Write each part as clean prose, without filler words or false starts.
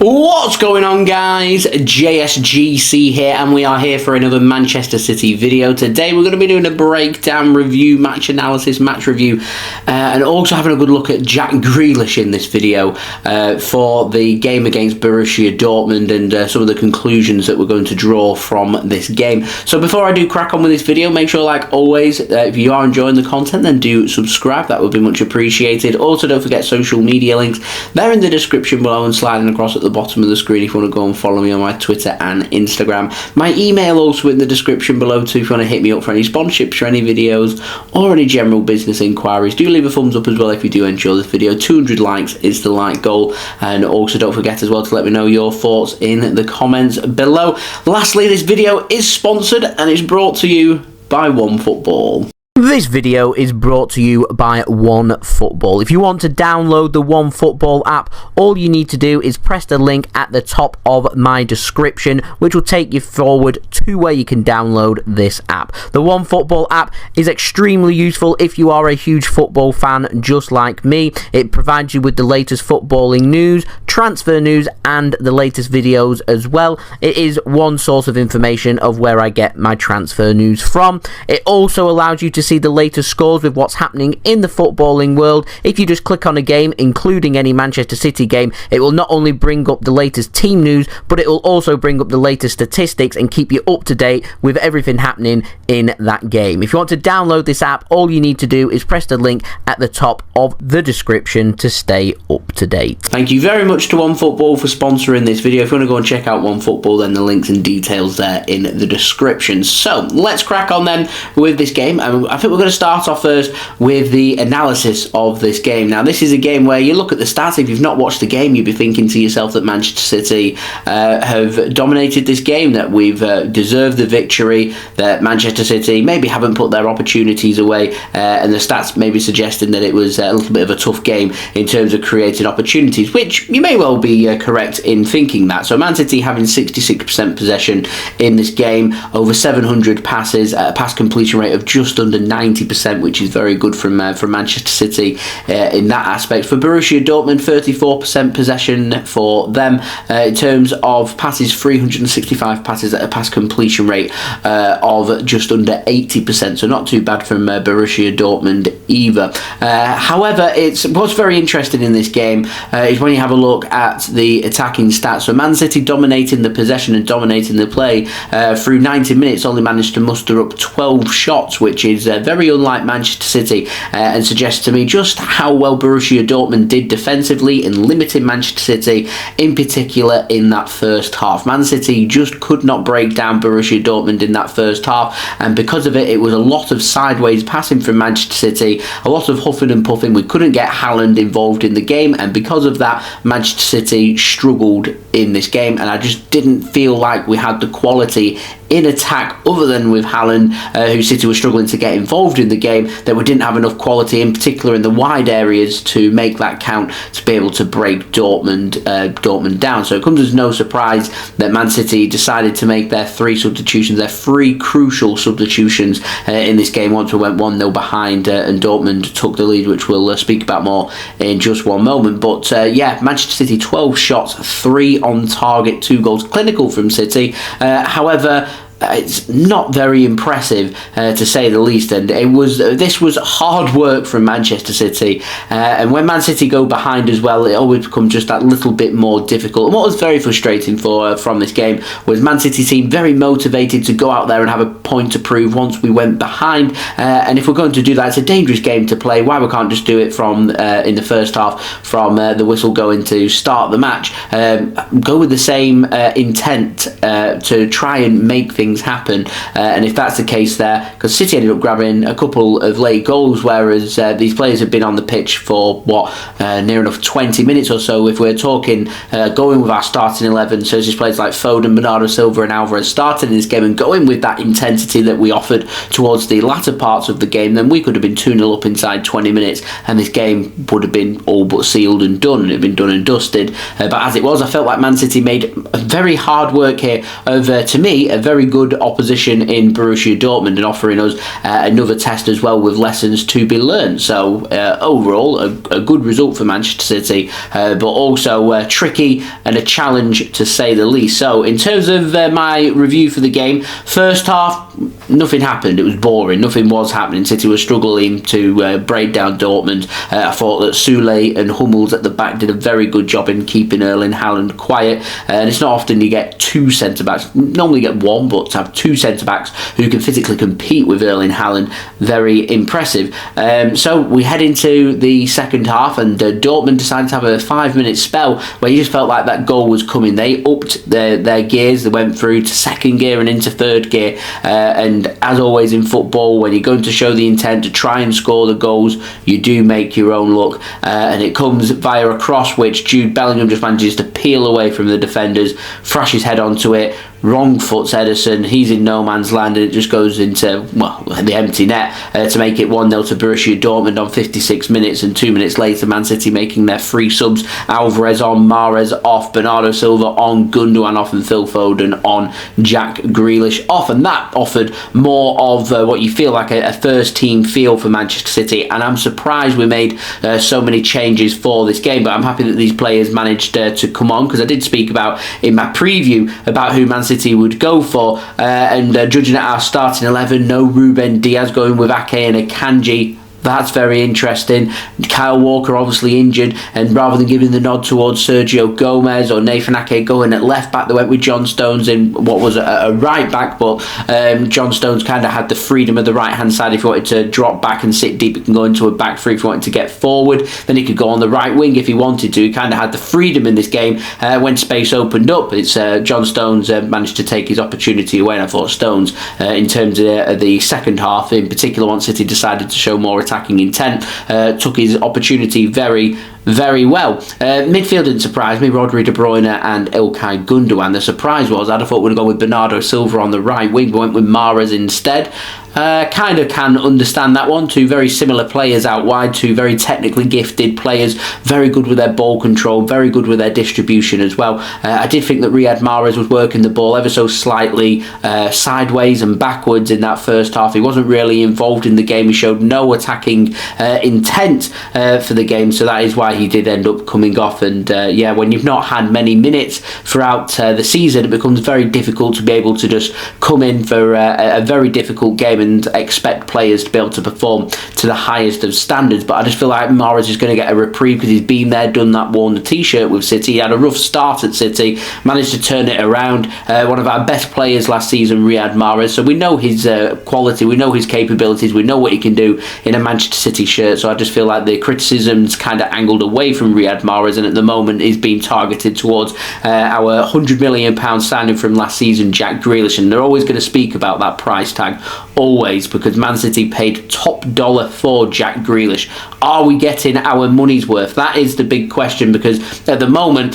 What's going on, guys? JSGC here, and we are here for another Manchester City video. Today we're going to be doing a breakdown, review, match analysis, match review, and also having a good look at Jack Grealish in this video for the game against Borussia Dortmund and some of the conclusions that we're going to draw from this game. So before I do crack on with this video, make sure, like always, if you are enjoying the content, then do subscribe. That would be much appreciated. Also, don't forget social media links. They're in the description below and sliding across at the bottom of the screen if you want to go and follow me on my Twitter and Instagram. My email also in the description below too if you want to hit me up for any sponsorships or any videos or any general business inquiries. Do leave a thumbs up as well if you do enjoy this video. 200 likes is the like goal, and also don't forget as well to let me know your thoughts in the comments below. Lastly, this video is sponsored and it's brought to you by OneFootball. This video is brought to you by OneFootball. If you want to download the OneFootball app, all you need to do is press the link at the top of my description, which will take you forward to where you can download this app. The OneFootball app is extremely useful if you are a huge football fan just like me. It provides you with the latest footballing news, transfer news, and the latest videos as well. It is one source of information of where I get my transfer news from. It also allows you to see the latest scores with what's happening in the footballing world. If you just click on a game, including any Manchester City game, it will not only bring up the latest team news, but it will also bring up the latest statistics and keep you up to date with everything happening in that game. If you want to download this app, all you need to do is press the link at the top of the description to stay up to date. Thank you very much to OneFootball for sponsoring this video. If you want to go and check out OneFootball, then the links and details there in the description. So let's crack on then with this game. I think we're going to start off first with the analysis of this game. Now, this is a game where you look at the stats. If you've not watched the game, you'd be thinking to yourself that Manchester City have dominated this game, that we've deserved the victory, that Manchester City maybe haven't put their opportunities away, and the stats maybe suggesting that it was a little bit of a tough game in terms of creating opportunities, which you may well be correct in thinking that. So Man City having 66% possession in this game, over 700 passes, a pass completion rate of just under 90%, which is very good from Manchester City in that aspect. For Borussia Dortmund, 34% possession for them. In terms of passes, 365 passes at a pass completion rate of just under 80%, so not too bad from Borussia Dortmund either. However, what's very interesting in this game is when you have a look at the attacking stats. So Man City dominating the possession and dominating the play through 90 minutes, only managed to muster up 12 shots, which is very unlike Manchester City, and suggests to me just how well Borussia Dortmund did defensively in limiting Manchester City, in particular in that first half. Man City just could not break down Borussia Dortmund in that first half, and because of it, it was a lot of sideways passing from Manchester City, a lot of huffing and puffing. We couldn't get Haaland involved in the game, and because of that, Manchester City struggled in this game, and I just didn't feel like we had the quality in attack other than with Haaland, who City was struggling to get involved in the game, that we didn't have enough quality, in particular in the wide areas, to make that count to be able to break Dortmund down. So it comes as no surprise that Man City decided to make their three crucial substitutions in this game once we went 1-0 behind and Dortmund took the lead, which we'll speak about more in just one moment. But yeah, Manchester City 12 shots, 3 on target, 2 goals clinical from City. However, it's not very impressive to say the least, and this was hard work from Manchester City, and when Man City go behind as well, it always becomes just that little bit more difficult. And what was very frustrating from this game was Man City seemed very motivated to go out there and have a point to prove once we went behind, and if we're going to do that, it's a dangerous game to play. Why we can't just do it from in the first half, from the whistle going to start the match, go with the same intent to try and make things happen, and if that's the case there, because City ended up grabbing a couple of late goals, whereas these players have been on the pitch for near enough 20 minutes or so. If we're talking going with our starting 11, so these players like Foden, Bernardo Silva and Alvarez started in this game and going with that intensity that we offered towards the latter parts of the game, then we could have been 2-0 up inside 20 minutes and this game would have been all but sealed and done, and it had been done and dusted. But as it was, I felt like Man City made a very hard work here of, to me, a very good good opposition in Borussia Dortmund and offering us another test as well with lessons to be learned. So overall, a good result for Manchester City, but also tricky and a challenge to say the least. So in terms of my review for the game, first half, nothing happened. It was boring. Nothing was happening. City was struggling to break down Dortmund. I thought that Sule and Hummels at the back did a very good job in keeping Erling Haaland quiet. And it's not often you get two centre-backs. Normally you get one, but to have two centre-backs who can physically compete with Erling Haaland, very impressive. So we head into the second half, and Dortmund decided to have a 5-minute spell where you just felt like that goal was coming. They upped their gears. They went through to second gear and into third gear. And as always in football, when you're going to show the intent to try and score the goals, you do make your own luck. And it comes via a cross which Jude Bellingham just manages to peel away from the defenders, thrash his head onto it, wrong foots Ederson, he's in no man's land, and it just goes into, well, the empty net to make it 1-0 to Borussia Dortmund on 56 minutes, and 2 minutes later Man City making their free subs. Alvarez on, Mahrez off, Bernardo Silva on, Gundogan off, and Phil Foden on, Jack Grealish off, and that offered more of what you feel like a first team feel for Manchester City. And I'm surprised we made so many changes for this game, but I'm happy that these players managed to come on, because I did speak about in my preview about who Man City would go for, and judging at our starting 11, no Ruben Dias, going with Ake and Akanji. That's very interesting. Kyle Walker obviously injured, and rather than giving the nod towards Sergio Gomez or Nathan Ake going at left back, they went with John Stones in what was a right back, but John Stones kind of had the freedom of the right hand side. If he wanted to drop back and sit deep, he can go into a back three. If he wanted to get forward, then he could go on the right wing if he wanted to. He kind of had the freedom in this game. When space opened up, it's John Stones managed to take his opportunity away, and I thought Stones, in terms of the second half in particular, once City decided to show more attacking intent, took his opportunity very, very well. Midfield didn't surprise me. Rodri, De Bruyne and Ilkay Gundogan. The surprise was I'd have thought we'd go with Bernardo Silva on the right wing, but went with Mahrez instead. Kind of can understand that one. Two very similar players out wide, two very technically gifted players, very good with their ball control, very good with their distribution as well. I did think that Riyad Mahrez was working the ball ever so slightly sideways and backwards in that first half. He wasn't really involved in the game. He showed no attacking intent for the game, so that is why he did end up coming off. And yeah, when you've not had many minutes throughout the season, it becomes very difficult to be able to just come in for a very difficult game and expect players to be able to perform to the highest of standards. But I just feel like Mahrez is going to get a reprieve because he's been there, done that, worn the t-shirt with City. He had a rough start at City, managed to turn it around. One of our best players last season, Riyad Mahrez. So we know his quality, we know his capabilities, we know what he can do in a Manchester City shirt. So I just feel like the criticism's kind of angled away from Riyad Mahrez, and at the moment he's being targeted towards our £100 million signing from last season, Jack Grealish. And they're always going to speak about that price tag, always, because Man City paid top dollar for Jack Grealish. Are we getting our money's worth? That is the big question, because at the moment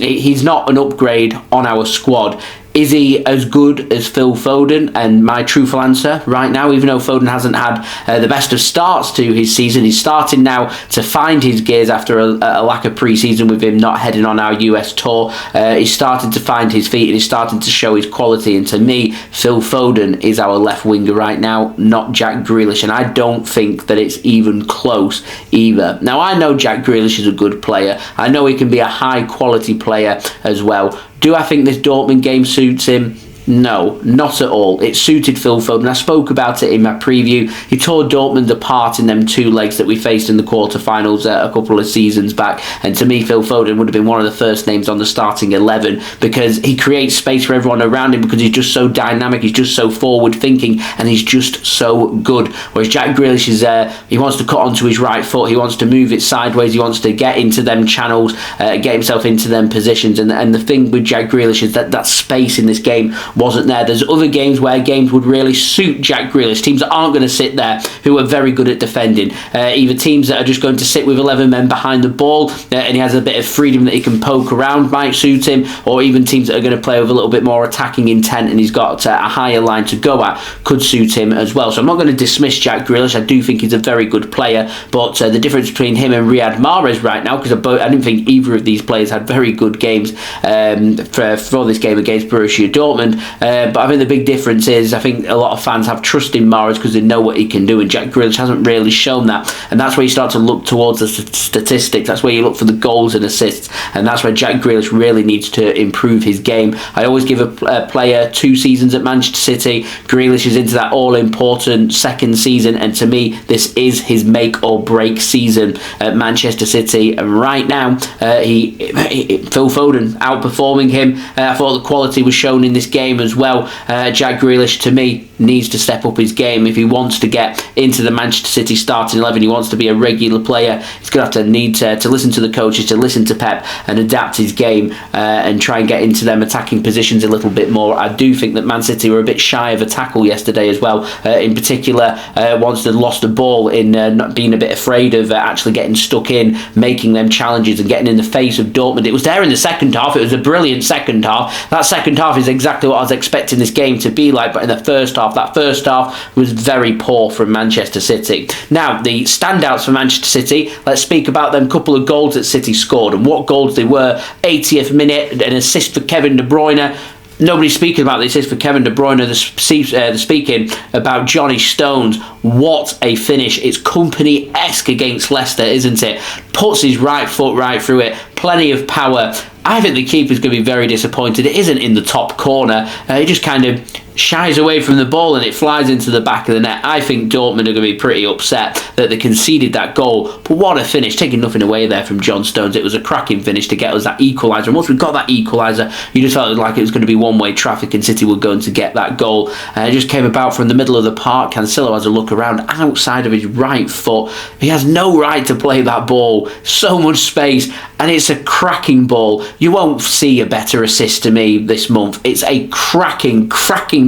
he's not an upgrade on our squad. Is he as good as Phil Foden? And my truthful answer right now, even though Foden hasn't had the best of starts to his season, he's starting now to find his gears after a lack of pre-season with him not heading on our US tour. He's starting to find his feet and he's starting to show his quality. And to me, Phil Foden is our left winger right now, not Jack Grealish. And I don't think that it's even close either. Now, I know Jack Grealish is a good player. I know he can be a high quality player as well. Do I think this Dortmund game suits him? No, not at all. It suited Phil Foden. I spoke about it in my preview. He tore Dortmund apart in them two legs that we faced in the quarterfinals a couple of seasons back. And to me, Phil Foden would have been one of the first names on the starting 11, because he creates space for everyone around him, because he's just so dynamic, he's just so forward thinking, and he's just so good. Whereas Jack Grealish is he wants to cut onto his right foot, he wants to move it sideways, he wants to get into them channels, get himself into them positions. And the thing with Jack Grealish is that space in this game wasn't there. There's other games where games would really suit Jack Grealish. Teams that aren't going to sit there, who are very good at defending. Either teams that are just going to sit with 11 men behind the ball, and he has a bit of freedom that he can poke around, might suit him. Or even teams that are going to play with a little bit more attacking intent and he's got a higher line to go at, could suit him as well. So I'm not going to dismiss Jack Grealish. I do think he's a very good player, but the difference between him and Riyad Mahrez right now, because I didn't think either of these players had very good games for this game against Borussia Dortmund, but I think the big difference is I think a lot of fans have trust in Mahrez because they know what he can do, and Jack Grealish hasn't really shown that. And that's where you start to look towards the statistics. That's where you look for the goals and assists, and that's where Jack Grealish really needs to improve his game. I always give a player 2 seasons at Manchester City. Grealish is into that all-important second season, and to me, this is his make or break season at Manchester City. And right now, Phil Foden outperforming him. I thought the quality was shown in this game as well. Jack Grealish, to me, needs to step up his game if he wants to get into the Manchester City starting 11. He wants to be a regular player. He's going to need to listen to the coaches, to listen to Pep, and adapt his game and try and get into them attacking positions a little bit more. I do think that Man City were a bit shy of a tackle yesterday as well. In particular, once they'd lost the ball, in not being a bit afraid of actually getting stuck in, making them challenges and getting in the face of Dortmund. It was there in the second half. It was a brilliant second half. That second half is exactly what I was expecting this game to be like, but in the first half, that first half was very poor from Manchester City. Now, the standouts for Manchester City, let's speak about them couple of goals that City scored and what goals they were. 80th minute, an assist for Kevin De Bruyne. Nobody's speaking about this. Is for Kevin De Bruyne. They're speaking about Johnny Stones. What a finish. It's company-esque against Leicester, isn't it? Puts his right foot right through it. Plenty of power. I think the keeper's going to be very disappointed. It isn't in the top corner. He just kind of shies away from the ball and it flies into the back of the net. I think Dortmund are going to be pretty upset that they conceded that goal. But what a finish, taking nothing away there from John Stones. It was a cracking finish to get us that equaliser. And once we got that equaliser, you just felt like it was going to be one-way traffic and City were going to get that goal. It just came about from the middle of the park. Cancelo has a look around outside of his right foot. He has no right to play that ball. So much space, and it's a cracking ball. You won't see a better assist to me this month. It's a cracking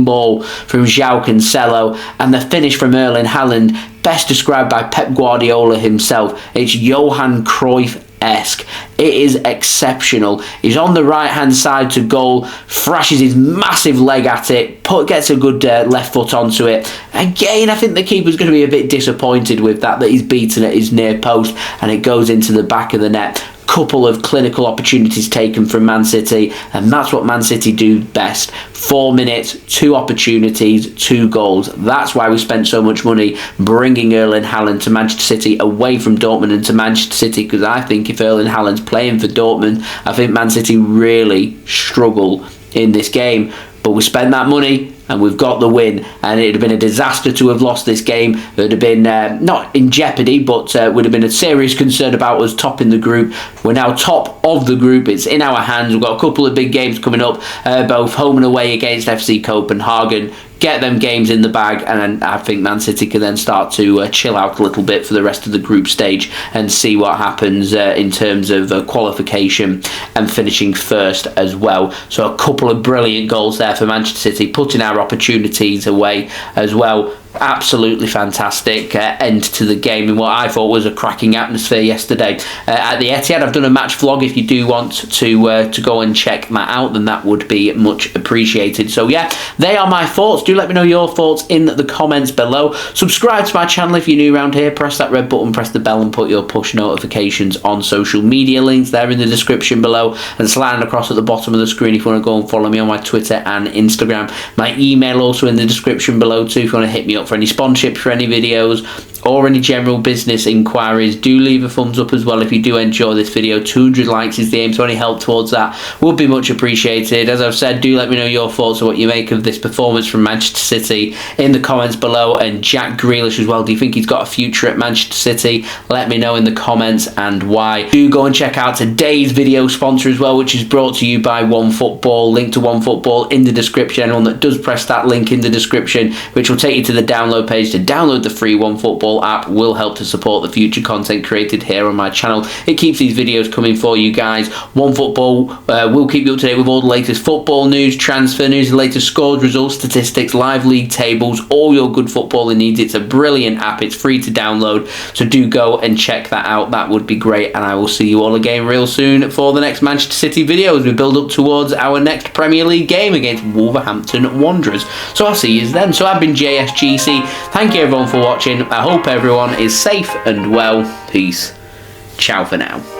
ball from Joao Cancelo, and the finish from Erling Haaland, best described by Pep Guardiola himself. It's Johan Cruyff-esque. It is exceptional. He's on the right hand side to goal, thrashes his massive leg at it, gets a good left foot onto it. Again, I think the keeper's going to be a bit disappointed with that he's beaten at his near post and it goes into the back of the net. Couple of clinical opportunities taken from Man City, and that's what Man City do best. 4 minutes, 2 opportunities, 2 goals. That's why we spent so much money bringing Erling Haaland to Manchester City away from Dortmund and to Manchester City, because I think if Erling Haaland's playing for Dortmund, I think Man City really struggle in this game. But we spent that money and we've got the win, and it would have been a disaster to have lost this game. It would have been not in jeopardy, but would have been a serious concern about us topping the group. We're now top of the group. It's in our hands. We've got a couple of big games coming up, both home and away against FC Copenhagen. Get them games in the bag, and I think Man City can then start to chill out a little bit for the rest of the group stage and see what happens in terms of qualification and finishing first as well. So a couple of brilliant goals there for Manchester City, putting our opportunities away as well. Absolutely fantastic end to the game in what I thought was a cracking atmosphere yesterday at the Etihad. I've done a match vlog. If you do want to go and check that out, then that would be much appreciated. So yeah, they are my thoughts. Do let me know your thoughts in the comments below. Subscribe to my channel if you're new around here. Press that red button, press the bell, and put your push notifications on. Social media links there in the description below and sliding across at the bottom of the screen if you want to go and follow me on my Twitter and Instagram. My email also in the description below too if you want to hit me up for any sponsorship for any videos or any general business inquiries. Do leave a thumbs up as well if you do enjoy this video. 200 likes is the aim, so any help towards that would be much appreciated. As I've said, do let me know your thoughts on what you make of this performance from Manchester City in the comments below, and Jack Grealish as well. Do you think he's got a future at Manchester City? Let me know in the comments and why. Do go and check out today's video sponsor as well, which is brought to you by OneFootball. Link to OneFootball in the description. Anyone that does press that link in the description, which will take you to the download page to download the free OneFootball app, will help to support the future content created here on my channel. It keeps these videos coming for you guys. OneFootball will keep you up to date with all the latest football news, transfer news, the latest scores, results, statistics, live league tables, all your good footballing needs. It's a brilliant app. It's free to download, so do go and check that out. That would be great, and I will see you all again real soon for the next Manchester City video as we build up towards our next Premier League game against Wolverhampton Wanderers. So I'll see you then. So I've been JSGC. Thank you everyone for watching. I hope everyone is safe and well. Peace. Ciao for now.